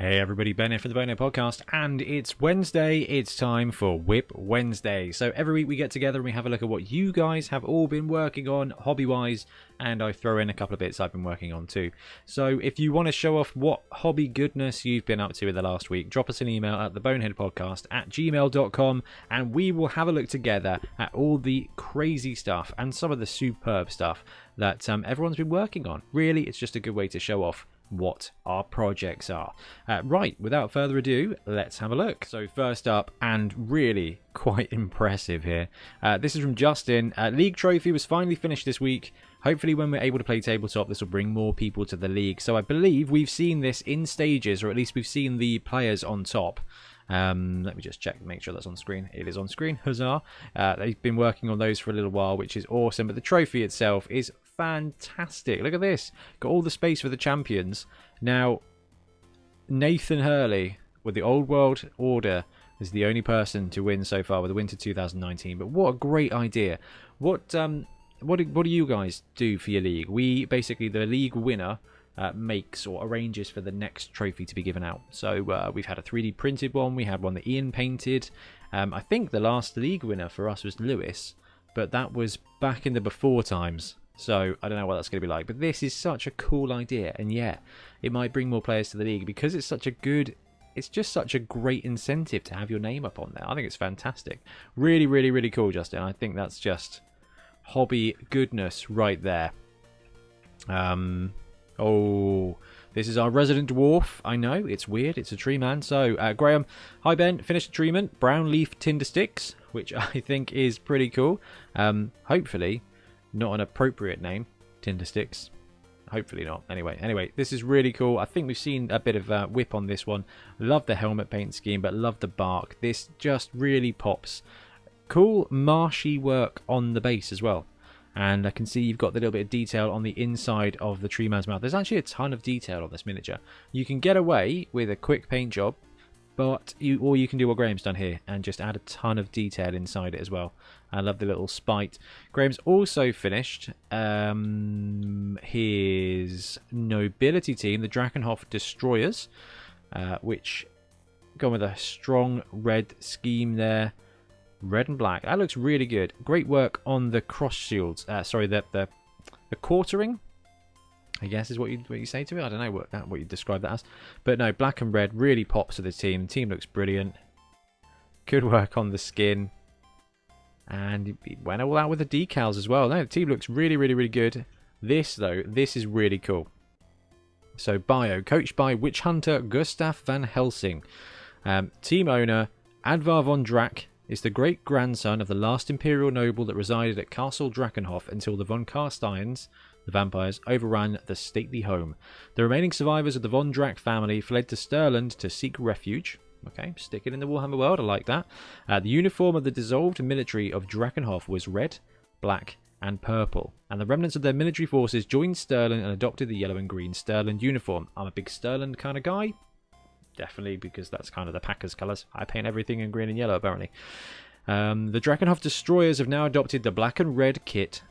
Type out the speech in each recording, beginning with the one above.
Hey everybody, Ben here for the Bonehead podcast, and it's Wednesday. It's time for WIP Wednesday. So every week we get together and we have a look at what you guys have all been working on hobby-wise, and I throw in a couple of bits I've been working on too. So if you want to show off what hobby goodness you've been up to in the last week, drop us an email at theboneheadpodcast@gmail.com, and we will have a look together at all the crazy stuff and some of the superb stuff that everyone's been working on. Really, it's just a good way to show off what our projects are. Right, without further ado, let's have a look. So first up, and really quite impressive here, this is from Justin. League trophy was finally finished this week. Hopefully when we're able to play tabletop, this will bring more people to the league. So I believe we've seen this in stages, or at least we've seen the players on top. Let me just check, make sure that's on screen. It is on screen, huzzah. They've been working on those for a little while, which is awesome, but the trophy itself is fantastic. Look at this, got all the space for the champions. Now, Nathan Hurley with the Old World Order is the only person to win so far with the Winter 2019, but what a great idea. What do you guys do for your league? We basically, the league winner makes or arranges for the next trophy to be given out. So we've had a 3D printed one, we had one that Ian painted. I think the last league winner for us was Lewis, but that was back in the before times. So I don't know what that's going to be like, but this is such a cool idea, and yeah, it might bring more players to the league because it's such a good, it's just such a great incentive to have your name up on there. I think it's fantastic. Really, really, really cool, Justin. I think that's just hobby goodness right there. Oh, this is our resident dwarf. I know, it's weird. It's a tree man. So, Graham, hi Ben, finished the treemen. Brown leaf tinder sticks, which I think is pretty cool. Hopefully, not an appropriate name, tinder sticks. Hopefully not. Anyway, this is really cool. I think we've seen a bit of WIP on this one. Love the helmet paint scheme, but love the bark. This just really pops. Cool marshy work on the base as well. And I can see you've got the little bit of detail on the inside of the tree man's mouth. There's actually a ton of detail on this miniature. You can get away with a quick paint job, but you can do what Graham's done here and just add a ton of detail inside it as well. I love the little spite. Graham's also finished his nobility team, the Drakenhoff Destroyers, which gone with a strong red scheme there. Red and black. That looks really good. Great work on the cross shields. Sorry, the quartering, I guess is what you say to it. I don't know what you describe that as. But no, black and red really pops to the team. The team looks brilliant. Good work on the skin. And it went all out with the decals as well. No, the team looks really, really, really good. This, though, this is really cool. So, bio. Coached by Witch Hunter Gustav van Helsing. Team owner Advar von Drak is the great-grandson of the last imperial noble that resided at Castle Drakenhoff until the von Carsteins, the vampires, overran the stately home. The remaining survivors of the von Drak family fled to Stirland to seek refuge. Okay, stick it in the Warhammer world, I like that. The uniform of the dissolved military of Drakenhoff was red, black, and purple, and the remnants of their military forces joined Stirland and adopted the yellow and green Stirland uniform. I'm a big Stirland kind of guy. Definitely, because that's kind of the Packers colours. I paint everything in green and yellow, apparently. The Drakenhoff Destroyers have now adopted the black and red kit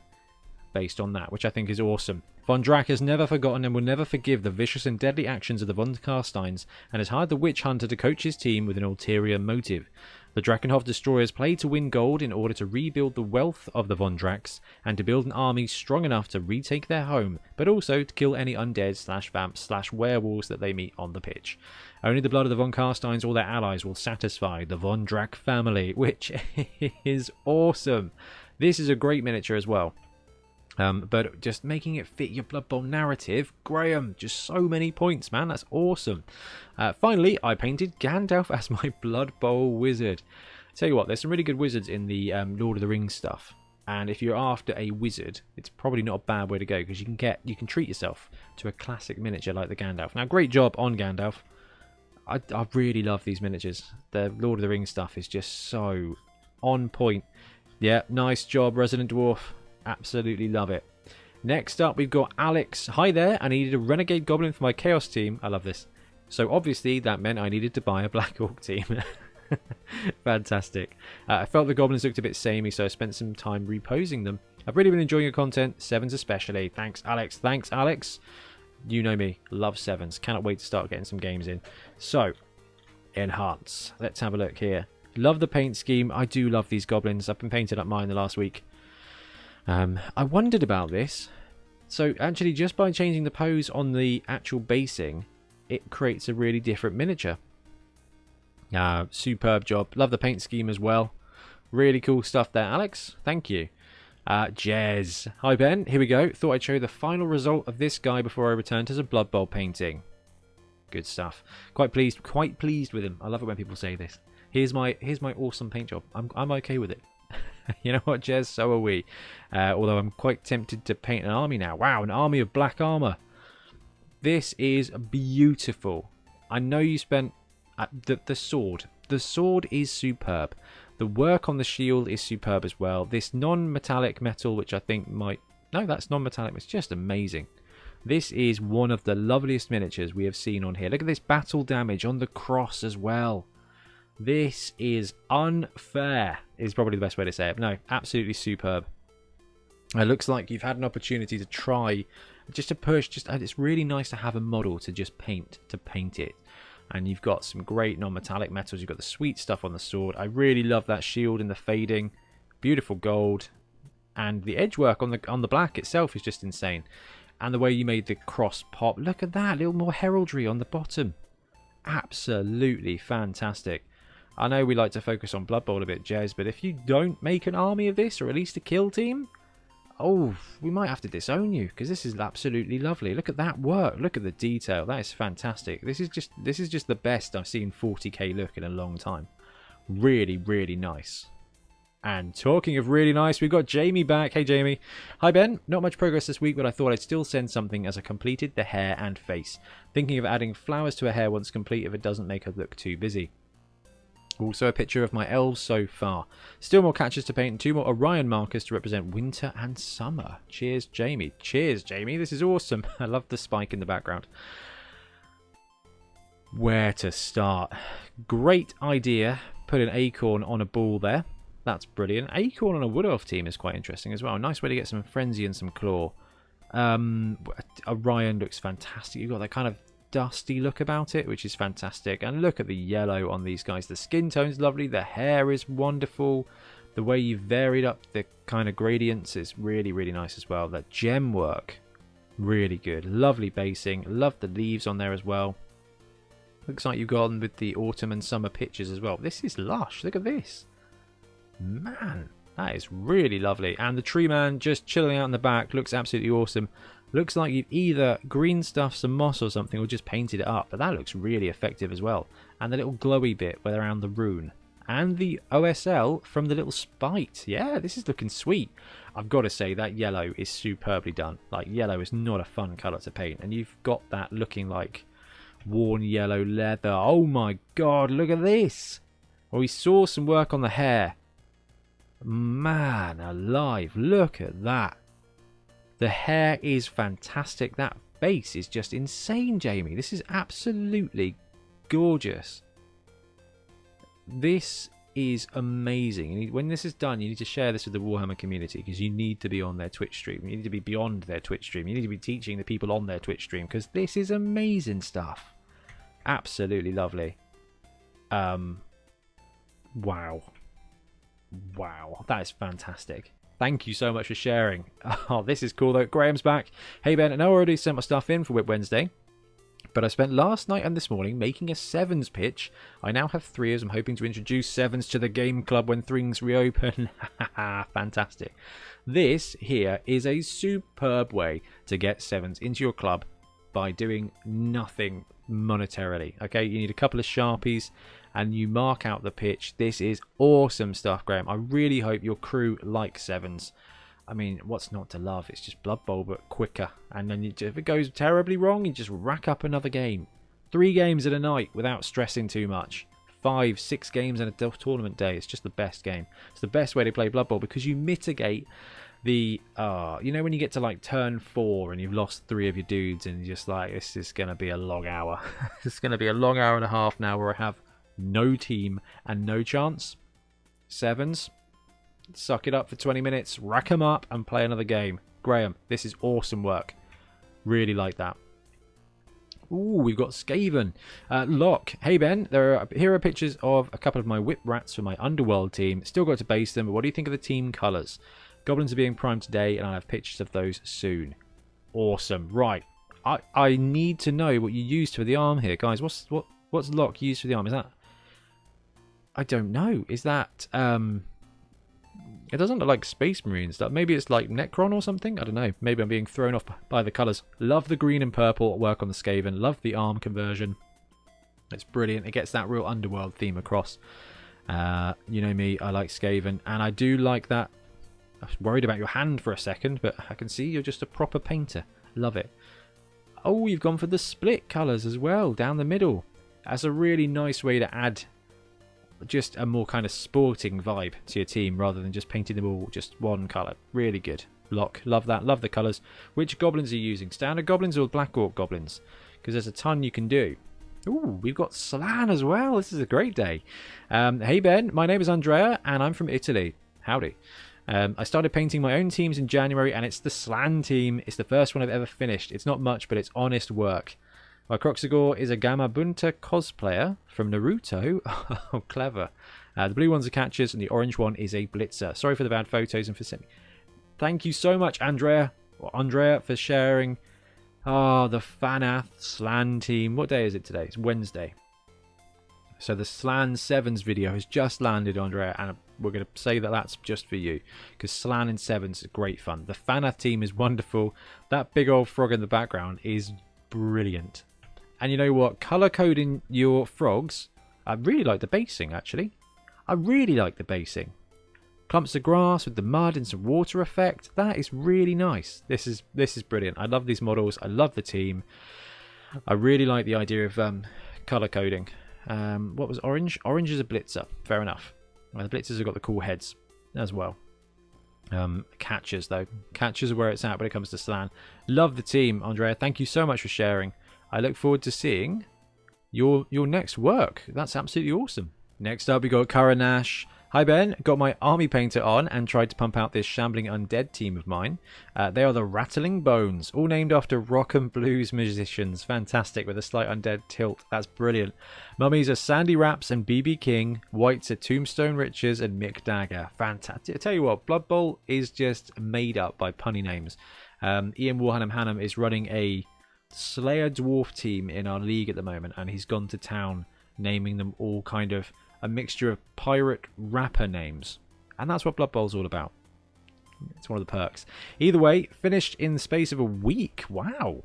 based on that, which I think is awesome. Von Drak has never forgotten and will never forgive the vicious and deadly actions of the von Carsteins, and has hired the Witch Hunter to coach his team with an ulterior motive. The Drakenhoff Destroyers play to win gold in order to rebuild the wealth of the Von Draks, and to build an army strong enough to retake their home, but also to kill any undead / vamps / werewolves that they meet on the pitch. Only the blood of the Von Carsteins or their allies will satisfy the Von Drak family, which is awesome. This is a great miniature as well. But just making it fit your Blood Bowl narrative, Graham, just so many points, man. That's awesome. Finally, I painted Gandalf as my Blood Bowl wizard. Tell you what, there's some really good wizards in the Lord of the Rings stuff. And if you're after a wizard, it's probably not a bad way to go, because you can treat yourself to a classic miniature like the Gandalf. Now, great job on Gandalf. I really love these miniatures. The Lord of the Rings stuff is just so on point. Yeah, nice job, Resident Dwarf. Absolutely love it. Next up, we've got Alex. Hi there, I needed a Renegade Goblin for my Chaos team. I love this. So obviously that meant I needed to buy a Black Orc team. Fantastic. I felt the Goblins looked a bit samey, so I spent some time reposing them. I've really been enjoying your content, 7s especially. Thanks, Alex. Thanks, Alex. You know me, love sevens. Cannot wait to start getting some games in. So, enhance. Let's have a look here. Love the paint scheme. I do love these goblins. I've been painting up mine the last week. I wondered about this. So actually, just by changing the pose on the actual basing, it creates a really different miniature. Superb job. Love the paint scheme as well. Really cool stuff there, Alex. Thank you. Jez. Hi, Ben. Here we go. Thought I'd show you the final result of this guy before I return to the Blood Bowl painting. Good stuff. Quite pleased with him. I love it when people say this. Here's my awesome paint job. I'm okay with it. You know what, Jez? So are we. Although I'm quite tempted to paint an army now. Wow, an army of black armor. This is beautiful. I know you spent the sword. The sword is superb. The work on the shield is superb as well. This non-metallic metal, which I think might... No, that's non-metallic. It's just amazing. This is one of the loveliest miniatures we have seen on here. Look at this battle damage on the cross as well. This is unfair, is probably the best way to say it. No, absolutely superb. It looks like you've had an opportunity to try, just to push. It's really nice to have a model to just paint it. And you've got some great non-metallic metals. You've got the sweet stuff on the sword. I really love that shield and the fading. Beautiful gold. And the edge work on the black itself is just insane. And the way you made the cross pop. Look at that. A little more heraldry on the bottom. Absolutely fantastic. I know we like to focus on Blood Bowl a bit, Jez, but if you don't make an army of this, or at least a kill team, oh, we might have to disown you, because this is absolutely lovely. Look at that work. Look at the detail. That is fantastic. This is just the best I've seen 40k look in a long time. Really, really nice. And talking of really nice, we've got Jamie back. Hey, Jamie. Hi, Ben. Not much progress this week, but I thought I'd still send something as I completed the hair and face. Thinking of adding flowers to her hair once complete if it doesn't make her look too busy. Also a picture of my elves so far. Still more catches to paint and 2 more Orion markers to represent winter and summer. Cheers, Jamie. Cheers, Jamie. This is awesome. I love the spike in the background. Where to start? Great idea. Put an acorn on a ball there. That's brilliant. Acorn on a Wood Elf team is quite interesting as well. Nice way to get some frenzy and some claw. Orion looks fantastic. You've got that kind of dusty look about it, which is fantastic. And look at the yellow on these guys. The skin tone's lovely. The hair is wonderful. The way you've varied up the kind of gradients is really, really nice as well. That gem work, really good. Lovely basing. Love the leaves on there as well. Looks like you've gone with the autumn and summer pictures as well. This is lush. Look at this. Man, that is really lovely. And the tree man just chilling out in the back looks absolutely awesome. Looks like you've either green stuffed some moss or something or just painted it up, but that looks really effective as well. And the little glowy bit around the rune. And the OSL from the little spite. Yeah, this is looking sweet. I've got to say that yellow is superbly done. Like, yellow is not a fun colour to paint. And you've got that looking like worn yellow leather. Oh my god, look at this. Well, we saw some work on the hair. Man alive, look at that. The hair is fantastic. That face is just insane, Jamie. This is absolutely gorgeous. This is amazing. When this is done, you need to share this with the Warhammer community, because you need to be on their Twitch stream. You need to be beyond their Twitch stream. You need to be teaching the people on their Twitch stream, because this is amazing stuff. Absolutely lovely. Wow. Wow, that is fantastic. Thank you so much for sharing. Oh, this is cool though. Graham's back. Hey Ben, I know I already sent my stuff in for WIP Wednesday, but I spent last night and this morning making a sevens pitch. I now have 3 as I'm hoping to introduce sevens to the game club when things reopen. Fantastic. This here is a superb way to get sevens into your club by doing nothing monetarily. Okay, you need a couple of Sharpies and you mark out the pitch. This is awesome stuff, Graham. I really hope your crew like sevens. I mean, what's not to love? It's just Blood Bowl, but quicker. And then if it goes terribly wrong, you just rack up another game. 3 games in a night without stressing too much. 5, 6 games in a tournament day. It's just the best game. It's the best way to play Blood Bowl, because you mitigate the you know, when you get to like turn 4 and you've lost 3 of your dudes and you're just like, this is going to be a long hour. It's going to be a long hour and a half now where I have no team and no chance. Sevens, suck it up for 20 minutes, rack them up and play another game. Graham, this is awesome work. Really like that. Ooh, we've got Skaven. Locke. Hey Ben, here are pictures of a couple of my WIP rats for my underworld team. Still got to base them, but what do you think of the team colours? Goblins are being primed today, and I'll have pictures of those soon. Awesome. Right. I need to know what you used for the arm here, guys. What's Locke used for the arm? Is that... I don't know. Is that... It doesn't look like Space Marine stuff. Maybe it's like Necron or something. I don't know. Maybe I'm being thrown off by the colours. Love the green and purple work on the Skaven. Love the arm conversion. It's brilliant. It gets that real underworld theme across. You know me. I like Skaven. And I do like that. I was worried about your hand for a second, but I can see you're just a proper painter. Love it. Oh, you've gone for the split colours as well, down the middle. That's a really nice way to add just a more kind of sporting vibe to your team rather than just painting them all just one colour. Really good. Locke, love that. Love the colours. Which goblins are you using? Standard goblins or Black Orc goblins? Because there's a ton you can do. Ooh, we've got Slaan as well. This is a great day. Hey Ben, my name is Andrea and I'm from Italy. Howdy. I started painting my own teams in January and it's the Slaan team. It's the first one I've ever finished. It's not much, but it's honest work. My Croxagore is a Gamabunta cosplayer from Naruto. Oh, clever. The blue one's a catchers and the orange one is a blitzer. Sorry for the bad photos and for sending. Thank you so much, Andrea, for sharing. Oh, the Fanath Slaan team. What day is it today? It's Wednesday. So the Slaan Sevens video has just landed, Andrea, and we're going to say that that's just for you because Slaan in Sevens is great fun. The Fanath team is wonderful. That big old frog in the background is brilliant. And you know what? Colour coding your frogs. I really like the basing, actually. I really like the basing. Clumps of grass with the mud and some water effect. That is really nice. This is brilliant. I love these models. I love the team. I really like the idea of colour coding. What was orange? Orange is a blitzer. Fair enough. The blitzers have got the cool heads as well. Catchers, though. Catchers are where it's at when it comes to Slaan. Love the team, Andrea. Thank you so much for sharing. I look forward to seeing your next work. That's absolutely awesome. Next up, we got Karanash. Hi Ben, got my army painter on and tried to pump out this shambling undead team of mine. They are the Rattling Bones, all named after rock and blues musicians. Fantastic, with a slight undead tilt. That's brilliant. Mummies are Sandy Raps and BB King. Whites are Tombstone Riches and Mick Dagger. Fantastic. I tell you what, Blood Bowl is just made up by punny names. Ian Warhammer Hannam is running a Slayer Dwarf team in our league at the moment, and he's gone to town naming them all kind of a mixture of pirate rapper names, and that's what Blood Bowl's all about. It's one of the perks. Either way, finished in the space of a week. Wow,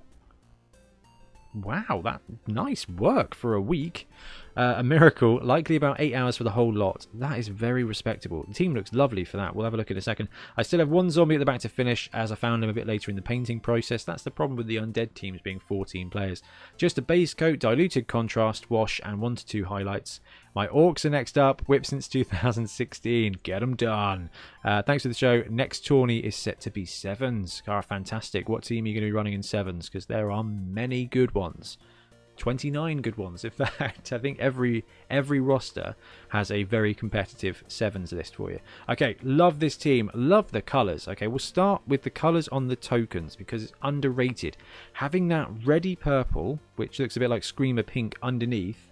that nice work for a week. A miracle. Likely about 8 hours for the whole lot. That is very respectable. The team looks lovely for that. We'll have a look in a second. I still have one zombie at the back to finish, as I found him a bit later in the painting process. That's the problem with the undead teams being 14 players. Just a base coat, diluted contrast, wash, and 1 to 2 highlights. My orcs are next up. WIP since 2016. Get them done. Thanks for the show. Next tourney is set to be sevens. Fantastic. What team are you going to be running in sevens? Because there are many good ones. 29 good ones, in fact. I think every roster has a very competitive sevens list for you. Okay, love this team. Love the colours. Okay, we'll start with the colours on the tokens because it's underrated. Having that reddy purple, which looks a bit like Screamer pink underneath,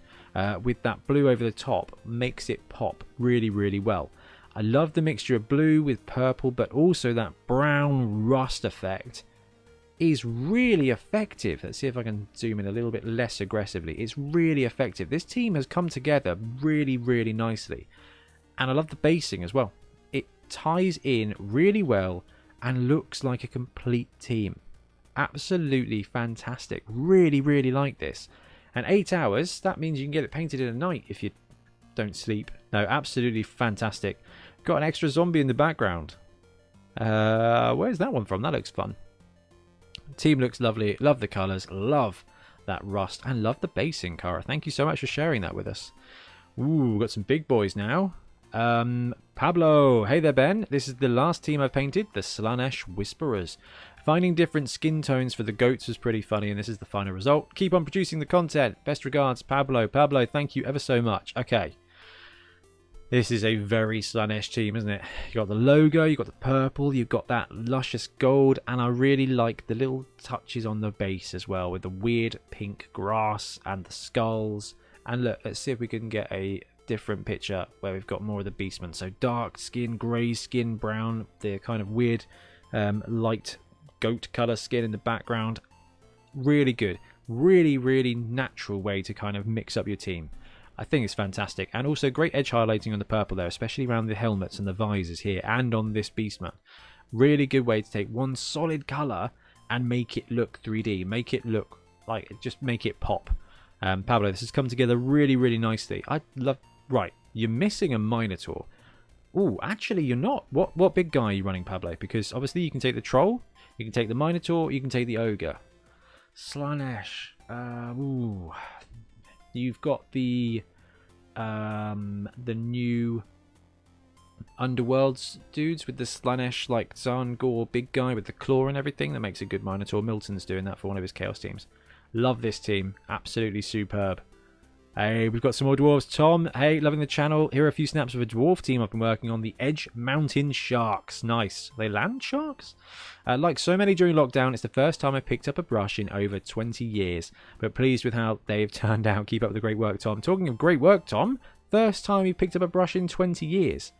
with that blue over the top, makes it pop really, really well. I love the mixture of blue with purple, but also that brown rust effect is really effective. Let's see if I can zoom in a little bit less aggressively. It's really effective. This team has come together really, really nicely. And I love the basing as well. It ties in really well and looks like a complete team. Absolutely fantastic. Really, really like this. And 8 hours, that means you can get it painted in a night if you don't sleep. No, absolutely fantastic. Got an extra zombie in the background. Where's that one from? That looks fun. Team looks lovely. Love the colours. Love that rust. And love the basing, Cara. Thank you so much for sharing that with us. Ooh, got some big boys now. Pablo. Hey there, Ben. This is the last team I've painted. The Slaanesh Whisperers. Finding different skin tones for the goats was pretty funny, and this is the final result. Keep on producing the content. Best regards, Pablo. Pablo, thank you ever so much. Okay. This is a very Slaanesh team, isn't it? You got the logo, you got the purple, you've got that luscious gold, and I really like the little touches on the base as well, with the weird pink grass and the skulls. And look, let's see if we can get a different picture where we've got more of the beastmen. So dark skin, grey skin, brown, the kind of weird light goat colour skin in the background. Really good. Really, really natural way to kind of mix up your team. I think it's fantastic. And also great edge highlighting on the purple there, especially around the helmets and the visors here and on this beastman. Really good way to take one solid colour and make it look 3D. Make it look like, just make it pop. Pablo, this has come together really, really nicely. I love... Right, you're missing a Minotaur. Oh, actually you're not. What big guy are you running, Pablo? Because obviously you can take the Troll, you can take the Minotaur, you can take the Ogre. Slaanesh. Ooh. You've got the new underworlds dudes with the Slaanesh, like Zarngor big guy with the claw and everything. That makes a good Minotaur. Milton's doing that for one of his Chaos teams. Love this team. Absolutely superb. Hey, we've got some more dwarves. Tom, hey, loving the channel. Here are a few snaps of a dwarf team I've been working on. The Edge Mountain Sharks. Nice. Are they land sharks? Like so many during lockdown, it's the first time I picked up a brush in over 20 years. But pleased with how they've turned out. Keep up with the great work, Tom. Talking of great work, Tom, first time you picked up a brush in 20 years.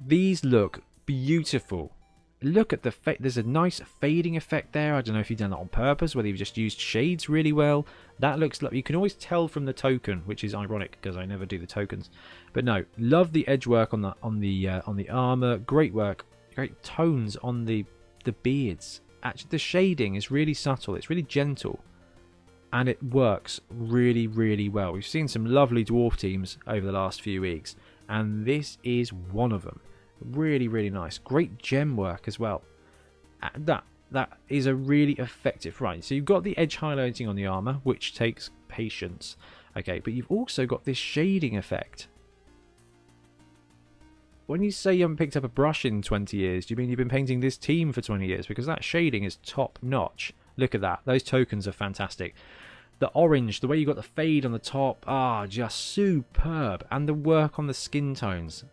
These look beautiful. Look at the there's a nice fading effect there. I don't know if you've done that on purpose, whether you've just used shades really well. That looks like you can always tell from the token, which is ironic because I never do the tokens. But no, love the edge work on the armor. Great work, great tones on the beards. Actually, the shading is really subtle. It's really gentle, and it works really, really well. We've seen some lovely dwarf teams over the last few weeks, and this is one of them. Really, really nice. Great gem work as well. That is a really effective... Right, so you've got the edge highlighting on the armor, which takes patience. Okay, but you've also got this shading effect. When you say you haven't picked up a brush in 20 years, do you mean you've been painting this team for 20 years? Because that shading is top notch. Look at that. Those tokens are fantastic. The orange, the way you got the fade on the top, just superb. And the work on the skin tones.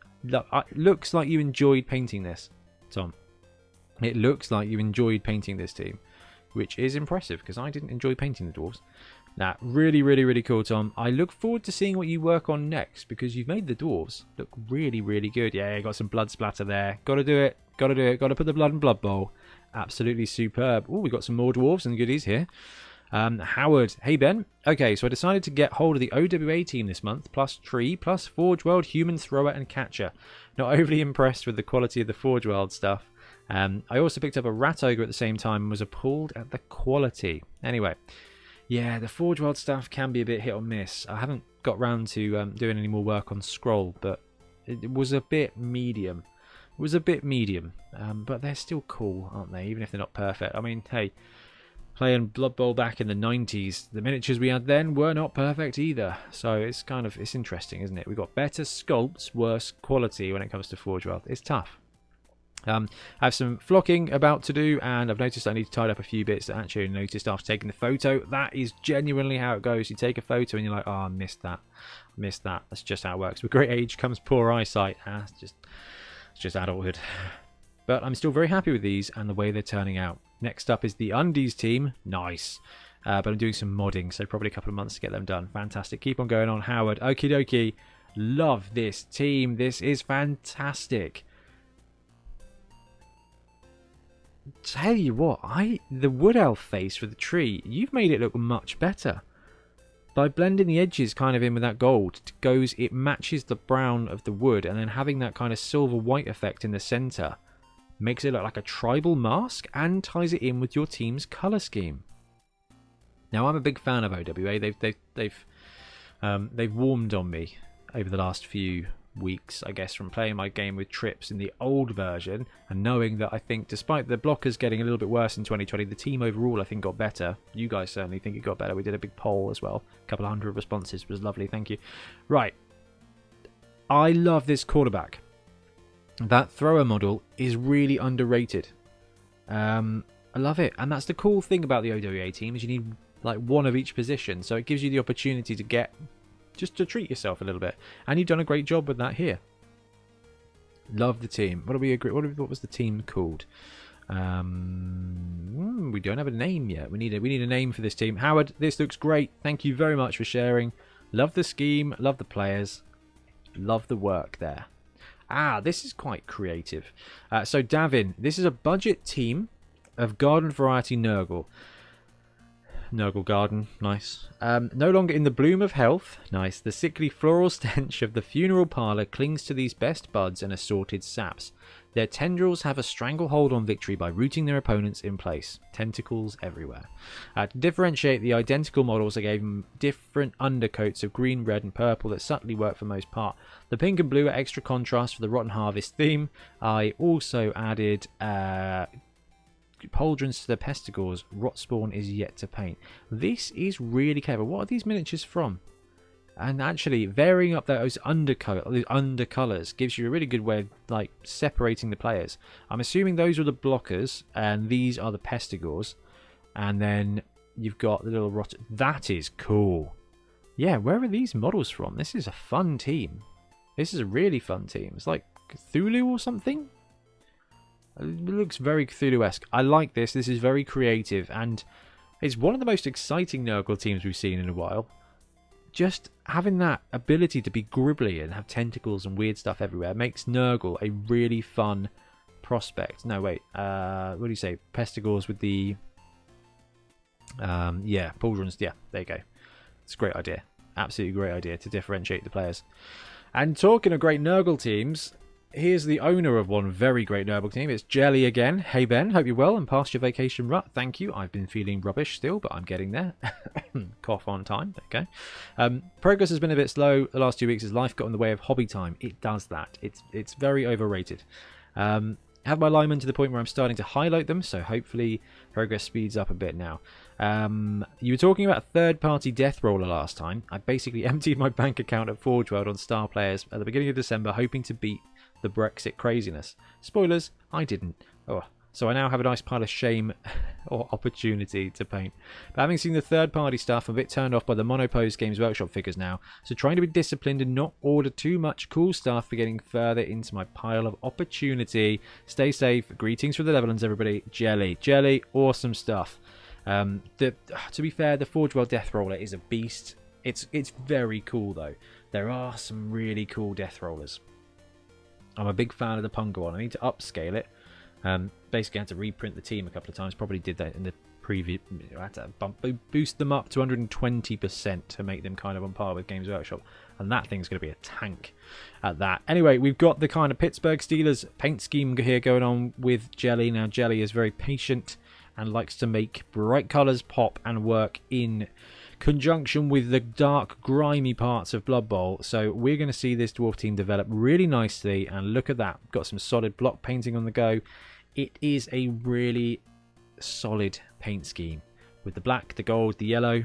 Looks like you enjoyed painting this, Tom. It looks like you enjoyed painting this team, which is impressive because I didn't enjoy painting the dwarves. Now, really, really, really cool, Tom. I look forward to seeing what you work on next because you've made the dwarves look really, really good. Yeah, you got some blood splatter there. Got to do it. Got to do it. Got to put the blood in Blood Bowl. Absolutely superb. Oh, we've got some more dwarves and goodies here. Howard, hey Ben. Okay, so I decided to get hold of the OWA team this month, plus Tree, plus Forge World, Human Thrower and Catcher. Not overly impressed with the quality of the Forge World stuff. I also picked up a Rat Ogre at the same time and was appalled at the quality. Anyway, yeah, the Forge World stuff can be a bit hit or miss. I haven't got round to doing any more work on Scroll, but it was a bit medium. But they're still cool, aren't they? Even if they're not perfect. I mean, hey... Playing Blood Bowl back in the 90s, the miniatures we had then were not perfect either. So it's interesting, isn't it? We've got better sculpts, worse quality when it comes to Forge World. It's tough. I have some flocking about to do, and I've noticed I need to tidy up a few bits that I actually noticed after taking the photo. That is genuinely how it goes. You take a photo and you're like, oh, I missed that. That's just how it works. With great age comes poor eyesight. It's just adulthood. But I'm still very happy with these and the way they're turning out. Next up is the Undies team. Nice. But I'm doing some modding, so probably a couple of months to get them done. Fantastic. Keep on going on, Howard. Okie dokie. Love this team. This is fantastic. Tell you what, the wood elf face for the tree, you've made it look much better. By blending the edges kind of in with that gold, it matches the brown of the wood, and then having that kind of silver white effect in the center makes it look like a tribal mask and ties it in with your team's color scheme. Now, I'm a big fan of OWA. They've warmed on me over the last few weeks, I guess, from playing my game with Trips in the old version and knowing that I think despite the blockers getting a little bit worse in 2020, the team overall I think got better. You guys certainly think it got better. We did a big poll as well. A couple of hundred responses. It was lovely. Thank you. Right. I love this quarterback. That thrower model is really underrated. I love it. And that's the cool thing about the OWA team is you need like one of each position. So it gives you the opportunity to get just to treat yourself a little bit. And you've done a great job with that here. Love the team. What do we agree? What was the team called? We don't have a name yet. We need a name for this team. Howard, this looks great. Thank you very much for sharing. Love the scheme. Love the players. Love the work there. Ah, this is quite creative. So Davin, this is a budget team of garden variety nurgle. Nurgle garden, nice. No longer in the bloom of health, nice. The sickly floral stench of the funeral parlour clings to these best buds and assorted saps. Their tendrils have a stranglehold on victory by rooting their opponents in place. Tentacles everywhere. To differentiate the identical models, I gave them different undercoats of green, red and purple that subtly work for the most part. The pink and blue are extra contrast for the Rotten Harvest theme. I also added pauldrons to the pestigores. Rot spawn is yet to paint. This is really clever. What are these miniatures from? And actually varying up those undercolors gives you a really good way of like separating the players. I'm assuming those are the blockers and these are the pestigores, and then you've got the little rot. That is cool. Yeah, where are these models from? This is a fun team. This is a really fun team. It's like Cthulhu or something. It looks very Cthulhu-esque. I like this. This is very creative, and it's one of the most exciting Nurgle teams we've seen in a while. Just having that ability to be gribbly and have tentacles and weird stuff everywhere makes Nurgle a really fun prospect. No, wait. What do you say? Pestigores with the... yeah, pauldrons. Yeah, there you go. It's a great idea. Absolutely great idea to differentiate the players. And talking of great Nurgle teams... Here's the owner of one very great Nurgle team. It's Jelly again. Hey Ben, hope you're well and past your vacation rut. Thank you. I've been feeling rubbish still, but I'm getting there. Cough on time. There you go. Progress has been a bit slow the last 2 weeks as life got in the way of hobby time. It does that. It's very overrated. Have my linemen to the point where I'm starting to highlight them, so hopefully progress speeds up a bit now. You were talking about a third-party death roller last time. I basically emptied my bank account at Forge World on star players at the beginning of December, hoping to beat the Brexit craziness. Spoilers, I didn't. Oh, so I now have a nice pile of shame or opportunity to paint. But having seen the third-party stuff, I'm a bit turned off by the monopose Games Workshop figures now, so trying to be disciplined and not order too much cool stuff for getting further into my pile of opportunity. Stay safe. Greetings from the Netherlands, everybody. Jelly, awesome stuff. To be fair, the Forge World Death Roller is a beast. It's very cool, though. There are some really cool Death Rollers. I'm a big fan of the Punga one. I need to upscale it. Basically, I had to reprint the team a couple of times. Probably did that in the previous. I had to boost them up to 120% to make them kind of on par with Games Workshop. And that thing's going to be a tank at that. Anyway, we've got the kind of Pittsburgh Steelers paint scheme here going on with Jelly. Now, Jelly is very patient and likes to make bright colours pop and work in conjunction with the dark, grimy parts of Blood Bowl. So we're going to see this dwarf team develop really nicely, and look at that. Got some solid block painting on the go. It is a really solid paint scheme with the black, the gold, the yellow.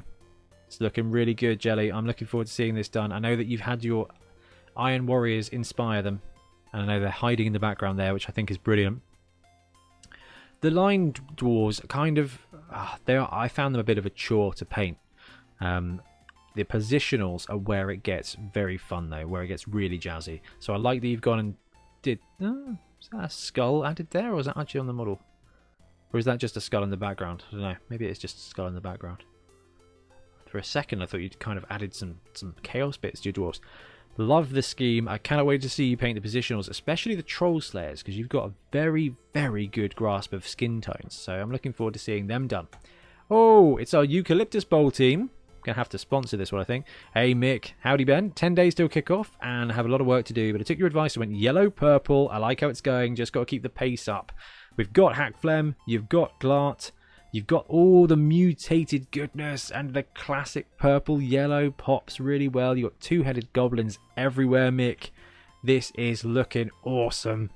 It's looking really good, Jelly. I'm looking forward to seeing this done. I know that you've had your Iron Warriors inspire them, and I know they're hiding in the background there, which I think is brilliant. The line dwarves kind of I found them a bit of a chore to paint. The positionals are where it gets very fun, though, where it gets really jazzy. So I like that you've gone and did... is that a skull added there, or is that actually on the model? Or is that just a skull in the background? I don't know. Maybe it's just a skull in the background. For a second, I thought you'd kind of added some chaos bits to your dwarves. Love the scheme. I cannot wait to see you paint the positionals, especially the troll slayers, because you've got a very, very good grasp of skin tones. So I'm looking forward to seeing them done. Oh, it's our Eucalyptus Bowl team. Gonna have to sponsor this one, I think. Hey Mick, howdy Ben. 10 days till kickoff and I have a lot of work to do, but I took your advice and went yellow, purple. I like how it's going, just got to keep the pace up. We've got Hack Phlegm, you've got Glart, you've got all the mutated goodness, and the classic purple yellow pops really well. You've got two-headed goblins everywhere, Mick. This is looking awesome,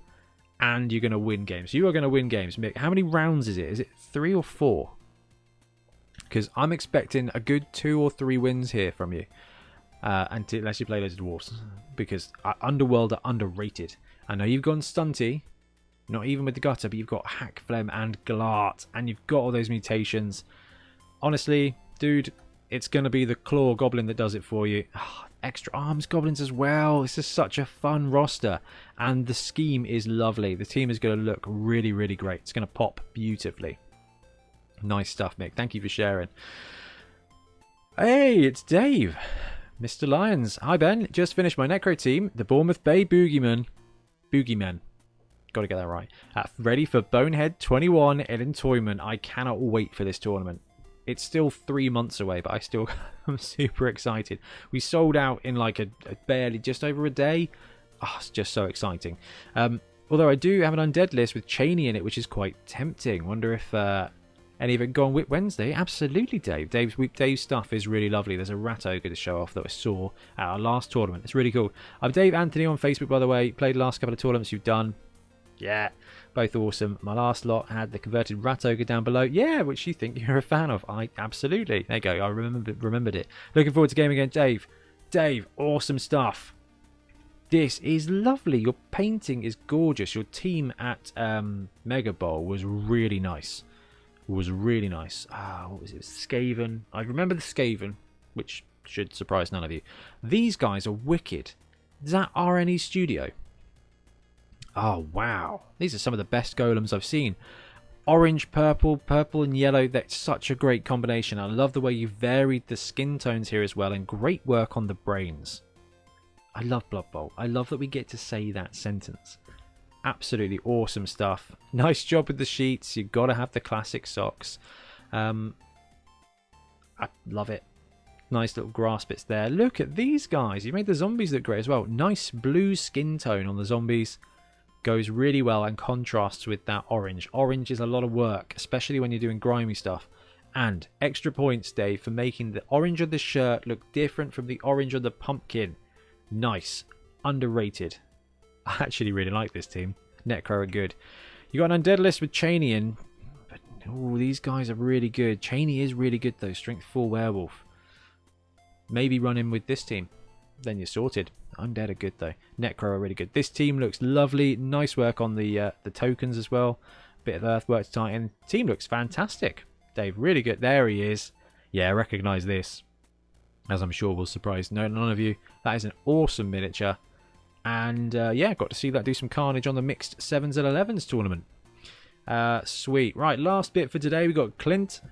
and you're gonna win games. You are gonna win games, Mick. How many rounds is it? Is it 3 or 4? Because I'm expecting a good 2 or 3 wins here from you. Unless you play loads of dwarves. Because Underworld are underrated. I know you've gone stunty. Not even with the gutter, but you've got Hack Phlegm and Glart. And you've got all those mutations. Honestly, dude, it's going to be the claw goblin that does it for you. Oh, extra arms goblins as well. This is such a fun roster, and the scheme is lovely. The team is going to look really, really great. It's going to pop beautifully. Nice stuff, Mick. Thank you for sharing. Hey, it's Dave. Mr. Lyons. Hi, Ben. Just finished my Necro team, the Bournemouth Bay Boogeymen. Got to get that right. Ready for Bonehead 21 in Entoyment. I cannot wait for this tournament. It's still 3 months away, but I'm super excited. We sold out in like a barely just over a day. Oh, it's just so exciting. Although I do have an undead list with Cheney in it, which is quite tempting. Wonder if any of it go on WIP Wednesday. Absolutely, Dave. Dave's stuff is really lovely. There's a rat ogre to show off that I saw at our last tournament. It's really cool. I'm Dave Anthony on Facebook, by the way. Played the last couple of tournaments you've done. Yeah, both awesome. My last lot had the converted rat ogre down below. Yeah, which you think you're a fan of. Absolutely. There you go. I remembered it. Looking forward to gaming again, Dave. Dave, awesome stuff. This is lovely. Your painting is gorgeous. Your team at Mega Bowl was really nice. What was it? Skaven. I remember the Skaven, which should surprise none of you. These guys are wicked. Is that RNE Studio? Oh, wow. These are some of the best golems I've seen. Orange, purple, purple and yellow. That's such a great combination. I love the way you varied the skin tones here as well. And great work on the brains. I love Blood Bowl. I love that we get to say that sentence. Absolutely awesome stuff. Nice job with the sheets. You've got to have the classic socks. I love it. Nice little grass bits there. Look at these guys. You made the zombies look great as well. Nice blue skin tone on the zombies. Goes really well and contrasts with that orange. Orange is a lot of work, especially when you're doing grimy stuff. And extra points, Dave, for making the orange of the shirt look different from the orange of the pumpkin. Nice. Underrated. I actually really like this team. Necro are good. You got an undead list with Cheney in. But oh, these guys are really good. Cheney is really good though. Strength 4 werewolf. Maybe run in with this team. Then you're sorted. Undead are good though. Necro are really good. This team looks lovely. Nice work on the tokens as well. Bit of earthwork to tie in. Team looks fantastic. Dave, really good. There he is. Yeah, I recognise this. As I'm sure will surprise none of you. That is an awesome miniature. And yeah, got to see that do some carnage on the mixed 7s and 11s tournament. Sweet. Right, last bit for today. We got Clint.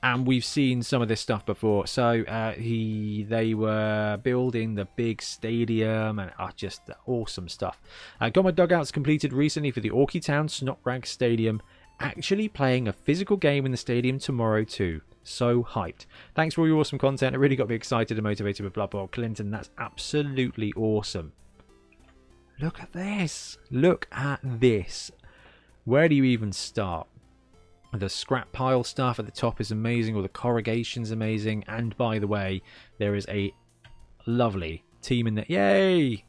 And we've seen some of this stuff before. So they were building the big stadium and just awesome stuff. Got my dugouts completed recently for the Orky Town Snotrag Stadium. Actually playing a physical game in the stadium tomorrow too. So hyped. Thanks for all your awesome content. It really got me excited and motivated with Blood Bowl. Clinton, that's absolutely awesome. Look at this. Look at this. Where do you even start? The scrap pile stuff at the top is amazing. All the corrugation's amazing. And by the way, there is a lovely team in there. Yay!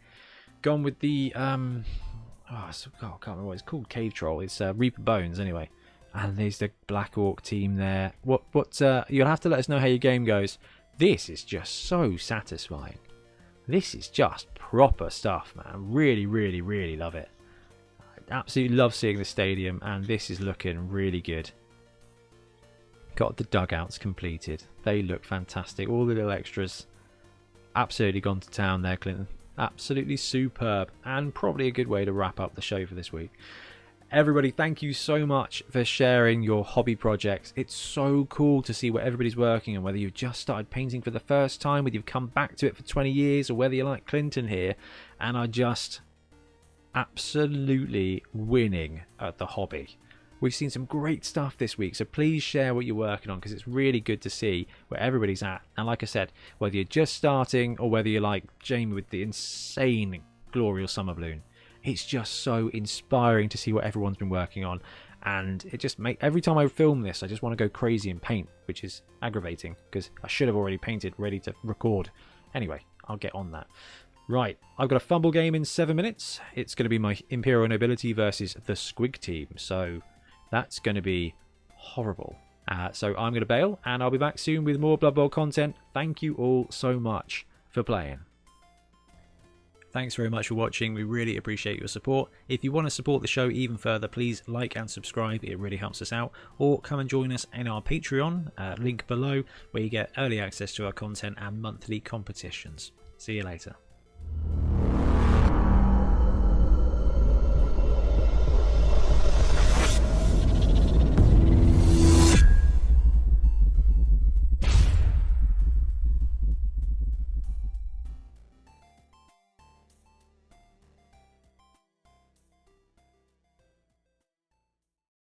Gone with the I can't remember what it's called. Cave Troll. It's Reaper Bones anyway. And there's the Black Orc team there. What you'll have to let us know how your game goes. This is just so satisfying. This is just proper stuff, man. Really, really, really love it. I absolutely love seeing the stadium, and this is looking really good. Got the dugouts completed. They look fantastic. All the little extras. Absolutely gone to town there, Clinton. Absolutely superb, and probably a good way to wrap up the show for this week. Everybody, thank you so much for sharing your hobby projects. It's so cool to see what everybody's working on, whether you've just started painting for the first time, whether you've come back to it for 20 years, or whether you're like Clinton here and are just absolutely winning at the hobby. We've seen some great stuff this week, so please share what you're working on, because it's really good to see where everybody's at. And like I said, whether you're just starting or whether you're like Jamie with the insane Glorious Summer Balloon, it's just so inspiring to see what everyone's been working on. And it just every time I film this, I just want to go crazy and paint, which is aggravating because I should have already painted ready to record. Anyway, I'll get on that. Right, I've got a fumble game in 7 minutes. It's going to be my Imperial Nobility versus the Squig team, so that's going to be horrible. So I'm going to bail, and I'll be back soon with more Blood Bowl content. Thank you all so much for playing. Thanks very much for watching. We really appreciate your support. If you want to support the show even further, please like and subscribe. It really helps us out. Or come and join us in our Patreon, link below, where you get early access to our content and monthly competitions. See you later.